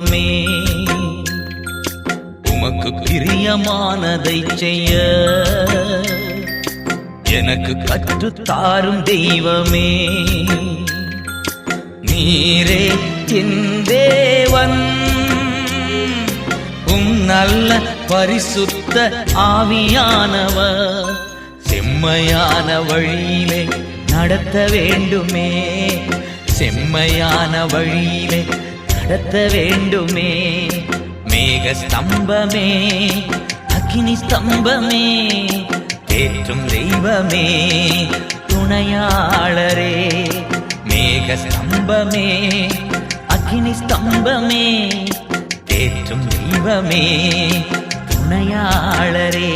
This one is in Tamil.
தெய்வமே, உமக்கு பிரியமானதை செய்ய எனக்கு கற்றுத்தாரும் தெய்வமே. நீரே என் தேவன், நல்ல பரிசுத்த ஆவியானவர் செம்மையான வழியிலே நடத்த வேண்டுமே, செம்மையான வழியிலே நடத்த வேண்டுமே. மேக ஸ்தம்பமே, அக்னி ஸ்தம்பமே, தேற்றும் தெய்வமே, துணையாளரே. மேக ஸ்தம்பமே, அக்னி ஸ்தம்பமே, தேற்றும் தெய்வமே, துணையாளரே.